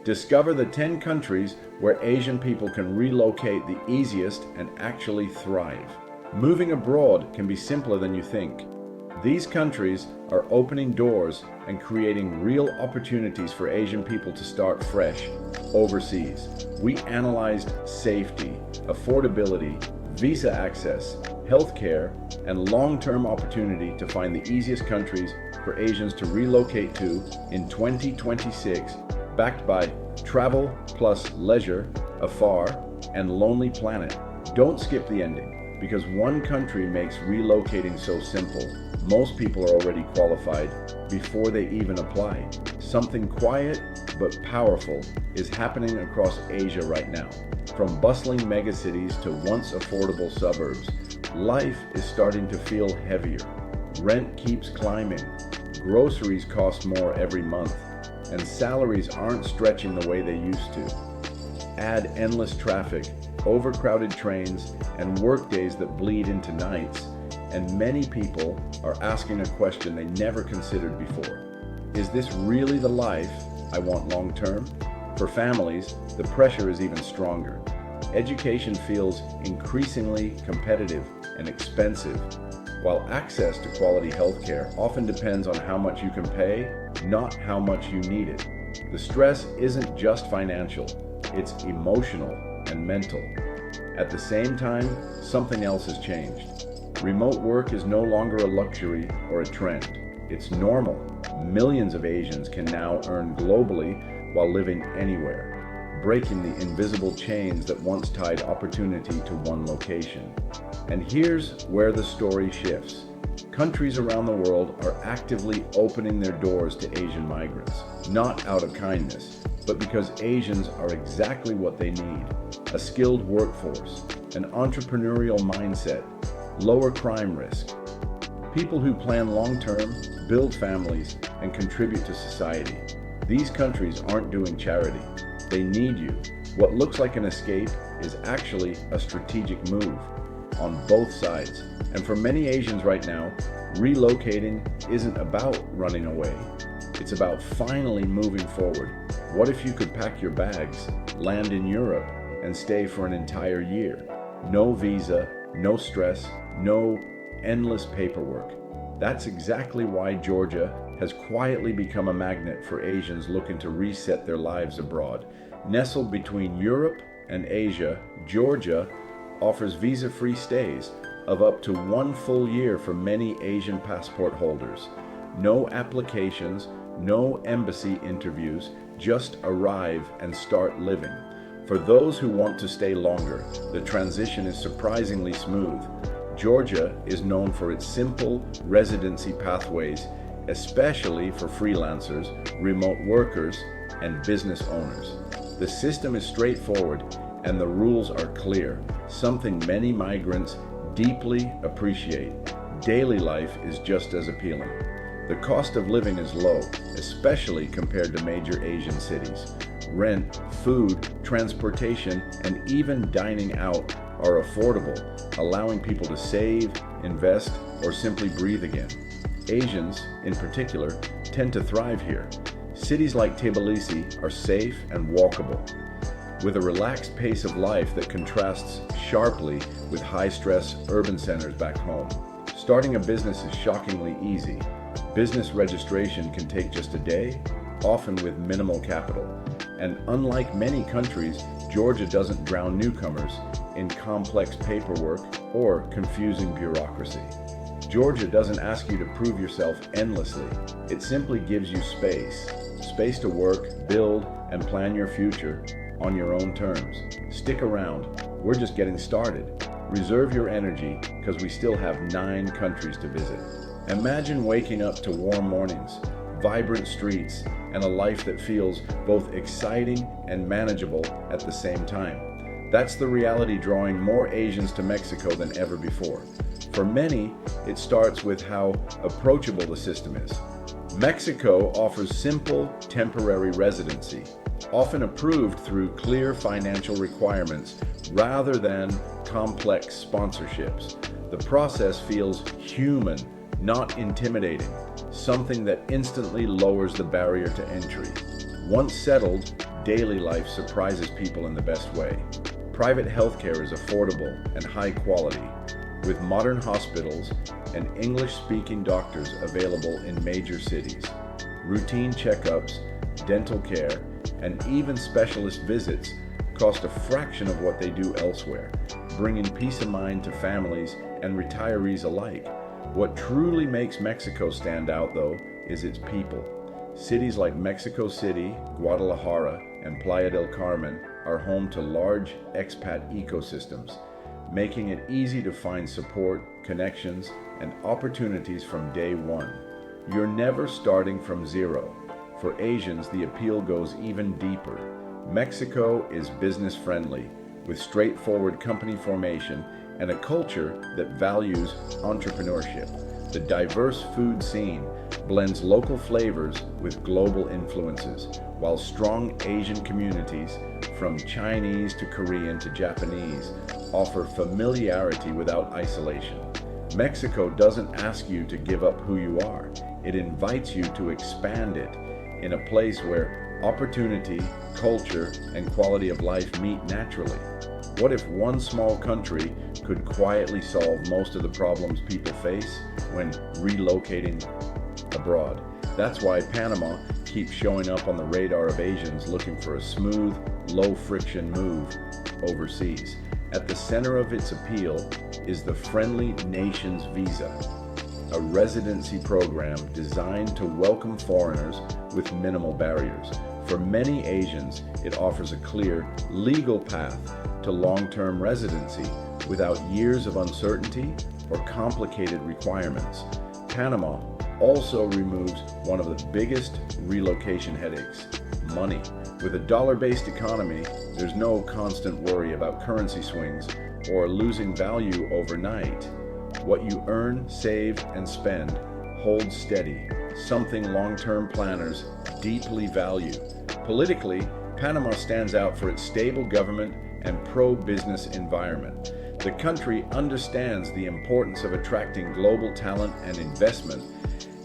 Discover the 10 countries where Asian people can relocate the easiest and actually thrive. Moving abroad can be simpler than you think. These countries are opening doors and creating real opportunities for Asian people to start fresh overseas. We analyzed safety, affordability, visa access, healthcare, and long-term opportunity to find the easiest countries for Asians to relocate to in 2026, backed by Travel Plus Leisure, Afar, and Lonely Planet. Don't skip the ending, because one country makes relocating so simple. Most people are already qualified before they even apply. Something quiet but powerful is happening across Asia right now. From bustling megacities to once affordable suburbs, life is starting to feel heavier. Rent keeps climbing, groceries cost more every month, and salaries aren't stretching the way they used to. Add endless traffic, overcrowded trains, and workdays that bleed into nights, and many people are asking a question they never considered before. Is this really the life I want long term? For families, the pressure is even stronger. Education feels increasingly competitive and expensive, while access to quality healthcare often depends on how much you can pay, not how much you need it. The stress isn't just financial, it's emotional and mental. At the same time, something else has changed. Remote work is no longer a luxury or a trend. It's normal. Millions of Asians can now earn globally while living anywhere, breaking the invisible chains that once tied opportunity to one location. And here's where the story shifts. Countries around the world are actively opening their doors to Asian migrants, not out of kindness, but because Asians are exactly what they need: a skilled workforce, an entrepreneurial mindset, lower crime risk, people who plan long-term, build families, and contribute to society. These countries aren't doing charity. They need you. What looks like an escape is actually a strategic move on both sides. And for many Asians right now, relocating isn't about running away. It's about finally moving forward. What if you could pack your bags, land in Europe, and stay for an entire year? No visa, no stress, no endless paperwork. That's exactly why Georgia has quietly become a magnet for Asians looking to reset their lives abroad. Nestled between Europe and Asia, Georgia offers visa-free stays of up to 1 full year for many Asian passport holders. No applications, no embassy interviews, just arrive and start living. For those who want to stay longer, the transition is surprisingly smooth. Georgia is known for its simple residency pathways, especially for freelancers, remote workers, and business owners. The system is straightforward and the rules are clear, something many migrants deeply appreciate. Daily life is just as appealing. The cost of living is low, especially compared to major Asian cities. Rent, food, transportation, and even dining out are affordable, allowing people to save, invest, or simply breathe again. Asians, in particular, tend to thrive here. Cities like Tbilisi are safe and walkable, with a relaxed pace of life that contrasts sharply with high-stress urban centers back home. Starting a business is shockingly easy. Business registration can take just a day, often with minimal capital. And unlike many countries, Georgia doesn't drown newcomers in complex paperwork or confusing bureaucracy. Georgia doesn't ask you to prove yourself endlessly. It simply gives you space to work, build, and plan your future on your own terms. Stick around, we're just getting started. Reserve your energy, because we still have 9 countries to visit. Imagine waking up to warm mornings, vibrant streets, and a life that feels both exciting and manageable at the same time. That's the reality drawing more Asians to Mexico than ever before. For many, it starts with how approachable the system is. Mexico offers simple, temporary residency, often approved through clear financial requirements rather than complex sponsorships. The process feels human, not intimidating, something that instantly lowers the barrier to entry. Once settled, daily life surprises people in the best way. Private healthcare is affordable and high quality, with modern hospitals and English-speaking doctors available in major cities. Routine checkups, dental care, and even specialist visits cost a fraction of what they do elsewhere, bringing peace of mind to families and retirees alike. What truly makes Mexico stand out, though, is its people. Cities like Mexico City, Guadalajara, and Playa del Carmen are home to large expat ecosystems, making it easy to find support, connections, and opportunities from day one. You're never starting from zero. For Asians, the appeal goes even deeper. Mexico is business-friendly, with straightforward company formation and a culture that values entrepreneurship. The diverse food scene blends local flavors with global influences, while strong Asian communities, from Chinese to Korean to Japanese, offer familiarity without isolation. Mexico doesn't ask you to give up who you are. It invites you to expand it in a place where opportunity, culture, and quality of life meet naturally. What if one small country could quietly solve most of the problems people face when relocating abroad? That's why Panama keeps showing up on the radar of Asians looking for a smooth, low-friction move overseas. At the center of its appeal is the Friendly Nations Visa, a residency program designed to welcome foreigners with minimal barriers. For many Asians, it offers a clear, legal path to long-term residency without years of uncertainty or complicated requirements. Panama also removes one of the biggest relocation headaches: money. With a dollar-based economy, there's no constant worry about currency swings or losing value overnight. What you earn, save, and spend holds steady, something long-term planners deeply value. Politically, Panama stands out for its stable government and pro-business environment. The country understands the importance of attracting global talent and investment,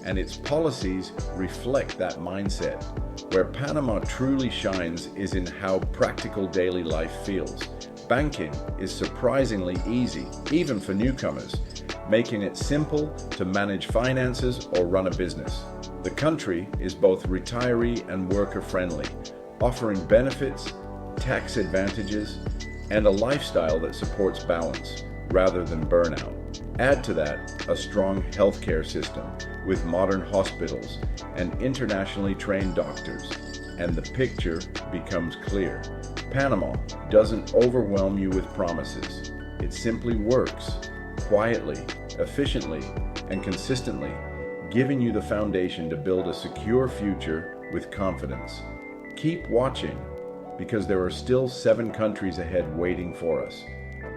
and its policies reflect that mindset. Where Panama truly shines is in how practical daily life feels. Banking is surprisingly easy, even for newcomers, making it simple to manage finances or run a business. The country is both retiree and worker-friendly, offering benefits, tax advantages, and a lifestyle that supports balance rather than burnout. Add to that a strong healthcare system with modern hospitals and internationally trained doctors, and the picture becomes clear. Panama doesn't overwhelm you with promises. It simply works quietly, efficiently, and consistently, giving you the foundation to build a secure future with confidence. Keep watching, because there are still 7 countries ahead waiting for us.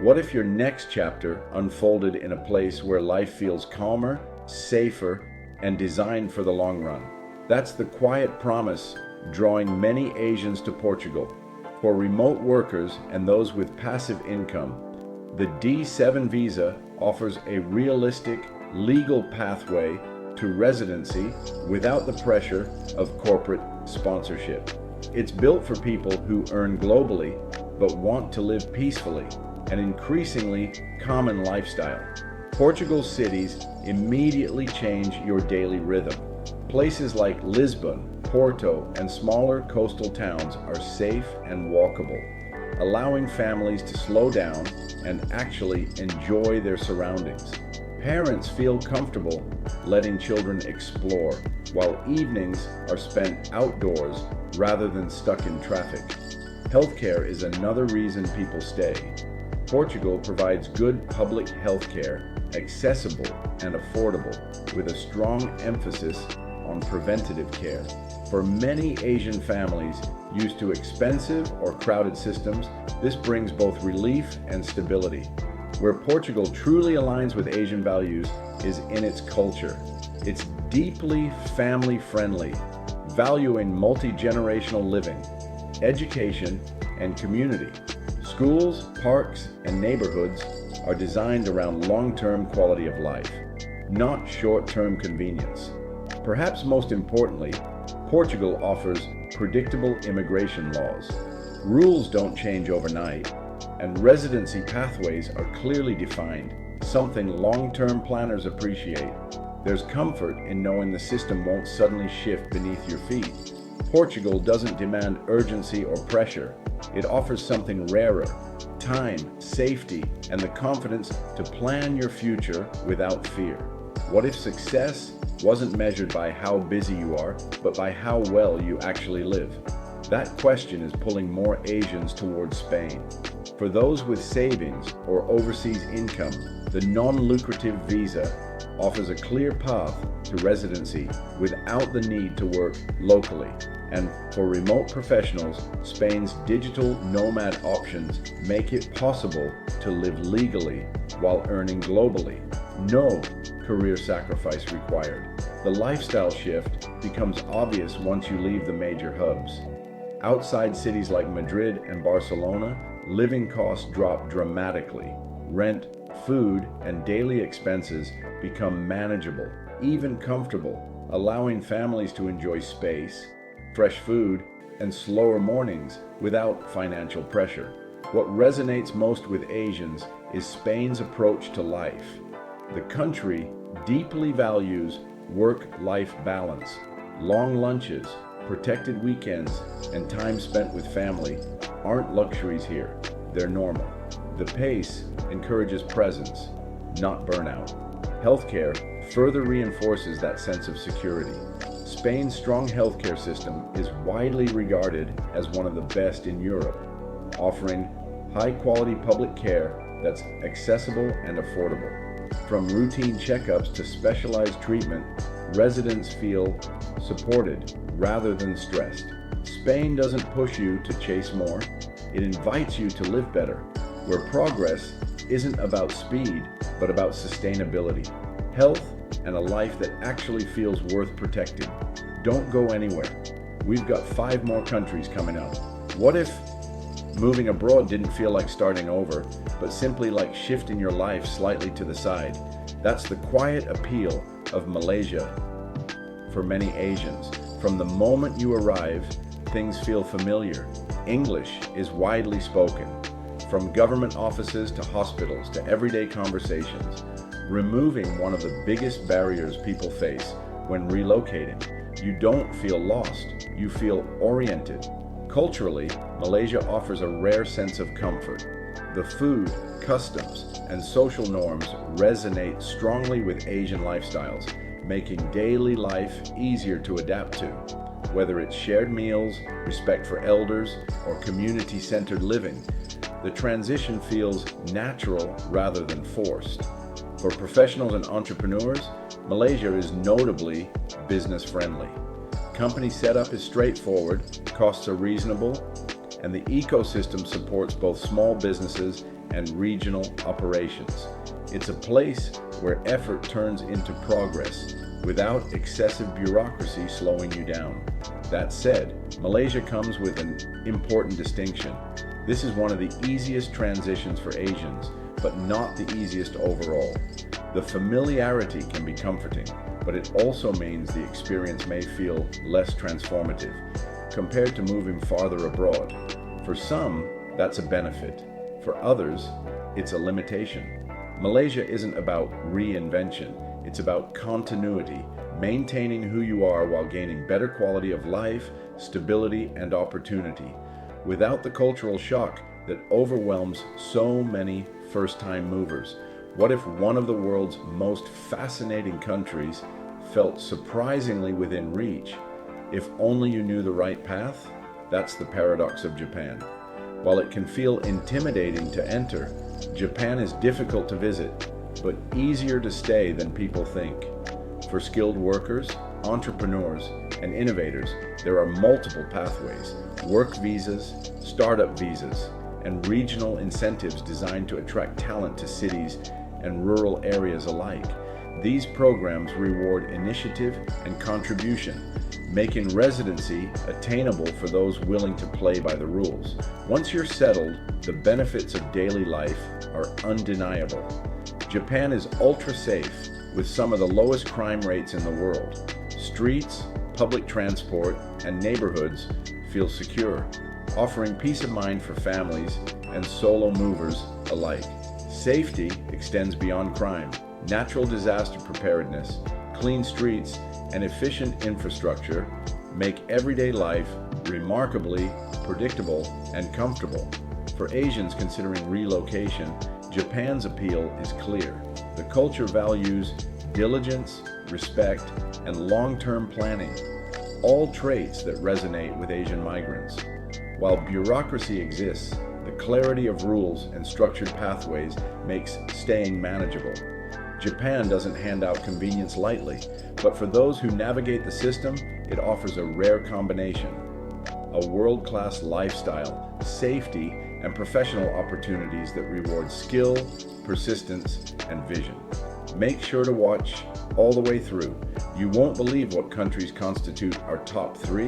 What if your next chapter unfolded in a place where life feels calmer, safer, and designed for the long run? That's the quiet promise drawing many Asians to Portugal. For remote workers and those with passive income, the D7 visa offers a realistic, legal pathway to residency without the pressure of corporate sponsorship. It's built for people who earn globally but want to live peacefully, an increasingly common lifestyle. Portugal's cities immediately change your daily rhythm. Places like Lisbon, Porto, and smaller coastal towns are safe and walkable, allowing families to slow down and actually enjoy their surroundings. Parents feel comfortable letting children explore, while evenings are spent outdoors rather than stuck in traffic. Healthcare is another reason people stay. Portugal provides good public healthcare, accessible and affordable, with a strong emphasis on preventative care. For many Asian families used to expensive or crowded systems, this brings both relief and stability. Where Portugal truly aligns with Asian values is in its culture. It's deeply family-friendly, valuing multi-generational living, education, and community. Schools, parks, and neighborhoods are designed around long-term quality of life, not short-term convenience. Perhaps most importantly, Portugal offers predictable immigration laws. Rules don't change overnight, and residency pathways are clearly defined, something long-term planners appreciate. There's comfort in knowing the system won't suddenly shift beneath your feet. Portugal doesn't demand urgency or pressure. It offers something rarer: time, safety, and the confidence to plan your future without fear. What if success wasn't measured by how busy you are, but by how well you actually live? That question is pulling more Asians towards Spain. For those with savings or overseas income, the non-lucrative visa offers a clear path to residency without the need to work locally. And for remote professionals, Spain's digital nomad options make it possible to live legally while earning globally. No career sacrifice required. The lifestyle shift becomes obvious once you leave the major hubs. Outside cities like Madrid and Barcelona, living costs drop dramatically. Rent, food, and daily expenses become manageable, even comfortable, allowing families to enjoy space, fresh food, and slower mornings without financial pressure. What resonates most with Asians is Spain's approach to life. The country deeply values work-life balance. Long lunches, protected weekends, and time spent with family aren't luxuries here, they're normal. The pace encourages presence, not burnout. Healthcare further reinforces that sense of security. Spain's strong healthcare system is widely regarded as one of the best in Europe, offering high-quality public care that's accessible and affordable. From routine checkups to specialized treatment, residents feel supported rather than stressed. Spain doesn't push you to chase more, it invites you to live better, where progress isn't about speed, but about sustainability, health, and a life that actually feels worth protecting. Don't go anywhere. We've got 5 more countries coming up. What if moving abroad didn't feel like starting over, but simply like shifting your life slightly to the side? That's the quiet appeal of Malaysia for many Asians. From the moment you arrive, things feel familiar. English is widely spoken, from government offices to hospitals to everyday conversations, removing one of the biggest barriers people face when relocating. You don't feel lost, you feel oriented. Culturally, Malaysia offers a rare sense of comfort. The food, customs, and social norms resonate strongly with Asian lifestyles, making daily life easier to adapt to. Whether it's shared meals, respect for elders, or community-centered living, the transition feels natural rather than forced. For professionals and entrepreneurs, Malaysia is notably business-friendly. Company setup is straightforward, costs are reasonable, and the ecosystem supports both small businesses and regional operations. It's a place where effort turns into progress without excessive bureaucracy slowing you down. That said, Malaysia comes with an important distinction. This is one of the easiest transitions for Asians, but not the easiest overall. The familiarity can be comforting, but it also means the experience may feel less transformative compared to moving farther abroad. For some, that's a benefit. For others, it's a limitation. Malaysia isn't about reinvention, it's about continuity, maintaining who you are while gaining better quality of life, stability, and opportunity, without the cultural shock that overwhelms so many first-time movers. What if one of the world's most fascinating countries felt surprisingly within reach? If only you knew the right path? That's the paradox of Japan. While it can feel intimidating to enter, Japan is difficult to visit, but easier to stay than people think. For skilled workers, entrepreneurs, and innovators, there are multiple pathways: work visas, startup visas, and regional incentives designed to attract talent to cities and rural areas alike. These programs reward initiative and contribution, making residency attainable for those willing to play by the rules. Once you're settled, the benefits of daily life are undeniable. Japan is ultra safe, with some of the lowest crime rates in the world. Streets, public transport, and neighborhoods feel secure, offering peace of mind for families and solo movers alike. Safety extends beyond crime. Natural disaster preparedness, clean streets, and efficient infrastructure make everyday life remarkably predictable and comfortable. For Asians considering relocation, Japan's appeal is clear. The culture values diligence, respect, and long-term planning, all traits that resonate with Asian migrants. While bureaucracy exists, the clarity of rules and structured pathways makes staying manageable. Japan doesn't hand out convenience lightly, but for those who navigate the system, it offers a rare combination: a world-class lifestyle, safety, and professional opportunities that reward skill, persistence, and vision. Make sure to watch all the way through. You won't believe what countries constitute our top 3.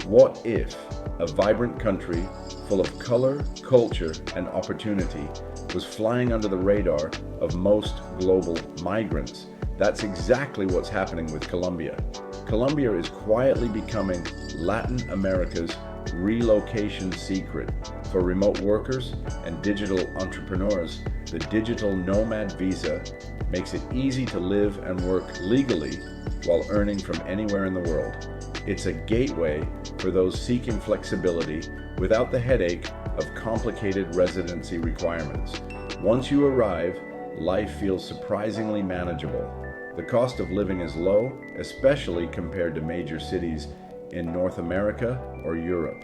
What if a vibrant country full of color, culture, and opportunity was flying under the radar of most global migrants? That's exactly what's happening with Colombia. Colombia is quietly becoming Latin America's relocation secret. For remote workers and digital entrepreneurs, the digital nomad visa makes it easy to live and work legally while earning from anywhere in the world. It's a gateway for those seeking flexibility without the headache of complicated residency requirements. Once you arrive, life feels surprisingly manageable. The cost of living is low, especially compared to major cities in North America or Europe.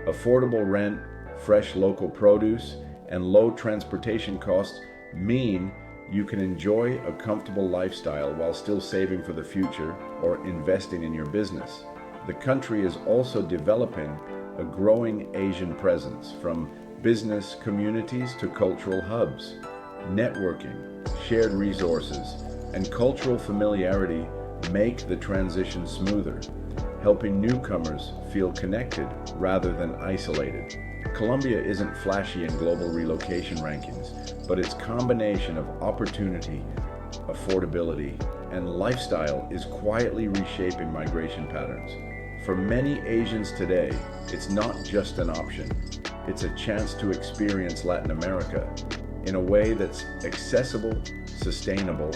Affordable rent, fresh local produce, and low transportation costs mean you can enjoy a comfortable lifestyle while still saving for the future or investing in your business. The country is also developing a growing Asian presence, from business communities to cultural hubs. Networking, shared resources, and cultural familiarity make the transition smoother, helping newcomers feel connected rather than isolated. Colombia isn't flashy in global relocation rankings, but its combination of opportunity, affordability, and lifestyle is quietly reshaping migration patterns. For many Asians today, it's not just an option. It's a chance to experience Latin America in a way that's accessible, sustainable,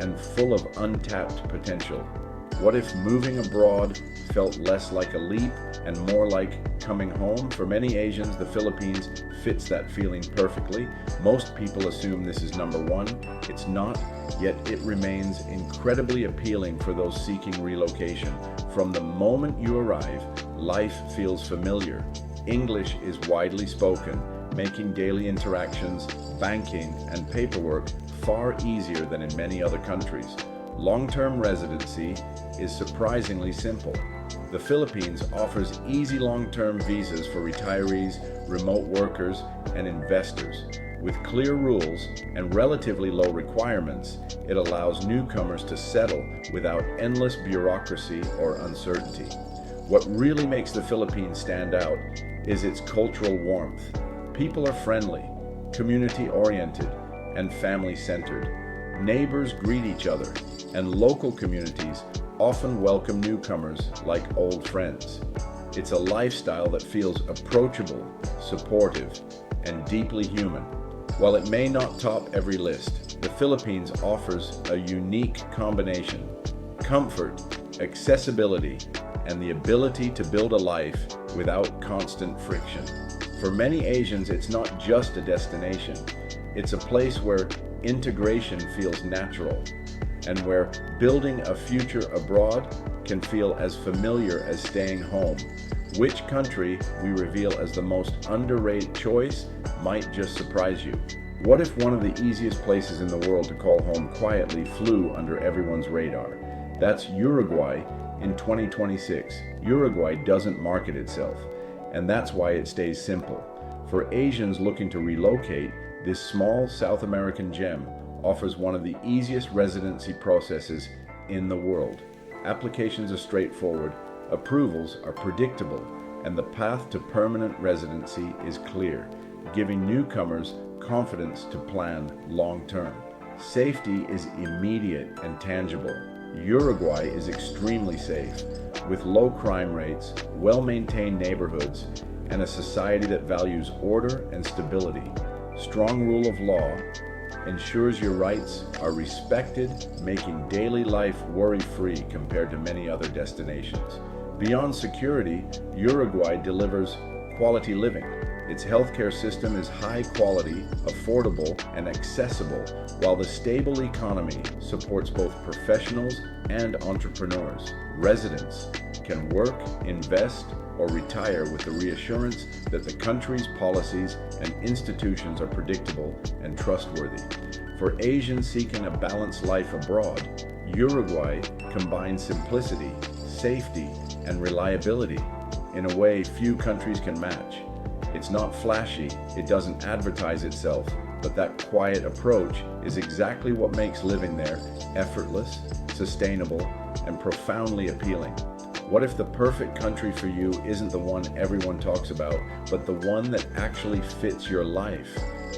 and full of untapped potential. What if moving abroad felt less like a leap and more like coming home? For many Asians, the Philippines fits that feeling perfectly. Most people assume this is number 1. It's not, yet it remains incredibly appealing for those seeking relocation. From the moment you arrive, life feels familiar. English is widely spoken, making daily interactions, banking, and paperwork far easier than in many other countries. Long-term residency is surprisingly simple. The Philippines offers easy long-term visas for retirees, remote workers, and investors. With clear rules and relatively low requirements, it allows newcomers to settle without endless bureaucracy or uncertainty. What really makes the Philippines stand out is its cultural warmth. People are friendly, community-oriented, and family-centered. Neighbors greet each other, and local communities often welcome newcomers like old friends. It's a lifestyle that feels approachable, supportive, and deeply human. While it may not top every list, the Philippines offers a unique combination: comfort, accessibility, and the ability to build a life without constant friction. For many Asians, it's not just a destination. It's a place where integration feels natural, and where building a future abroad can feel as familiar as staying home. Which country we reveal as the most underrated choice might just surprise you. What if one of the easiest places in the world to call home quietly flew under everyone's radar? That's Uruguay in 2026. Uruguay doesn't market itself, and that's why it stays simple. For Asians looking to relocate, this small South American gem offers one of the easiest residency processes in the world. Applications are straightforward, approvals are predictable, and the path to permanent residency is clear, giving newcomers confidence to plan long-term. Safety is immediate and tangible. Uruguay is extremely safe, with low crime rates, well-maintained neighborhoods, and a society that values order and stability. Strong rule of law ensures your rights are respected, making daily life worry-free compared to many other destinations. Beyond security, Uruguay delivers quality living. Its healthcare system is high quality, affordable, and accessible, while the stable economy supports both professionals and entrepreneurs. Residents can work, invest, or retire with the reassurance that the country's policies and institutions are predictable and trustworthy. For Asians seeking a balanced life abroad, Uruguay combines simplicity, safety, and reliability in a way few countries can match. It's not flashy, it doesn't advertise itself, but that quiet approach is exactly what makes living there effortless, sustainable, and profoundly appealing. What if the perfect country for you isn't the one everyone talks about, but the one that actually fits your life?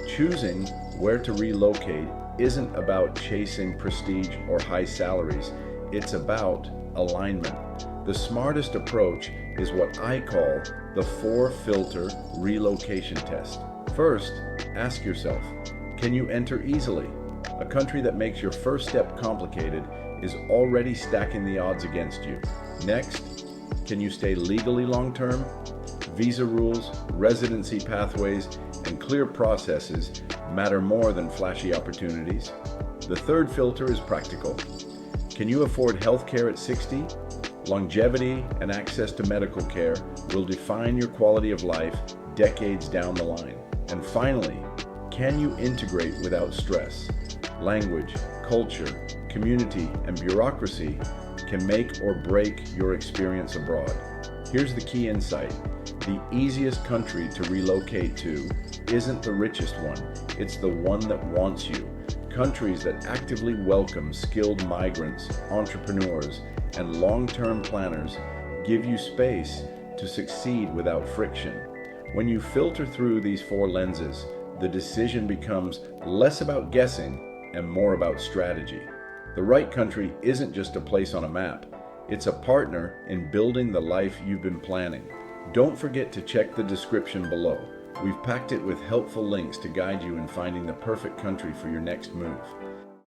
Choosing where to relocate isn't about chasing prestige or high salaries, it's about alignment. The smartest approach is what I call the 4-filter relocation test. First, ask yourself, can you enter easily? A country that makes your first step complicated is already stacking the odds against you. Next, can you stay legally long-term? Visa rules, residency pathways, and clear processes matter more than flashy opportunities. The third filter is practical. Can you afford healthcare at 60? Longevity and access to medical care will define your quality of life decades down the line. And finally, can you integrate without stress? Language, culture, community, and bureaucracy can make or break your experience abroad. Here's the key insight. The easiest country to relocate to isn't the richest one, it's the one that wants you. Countries that actively welcome skilled migrants, entrepreneurs, and long-term planners give you space to succeed without friction. When you filter through these 4 lenses, the decision becomes less about guessing and more about strategy. The right country isn't just a place on a map, it's a partner in building the life you've been planning. Don't forget to check the description below. We've packed it with helpful links to guide you in finding the perfect country for your next move.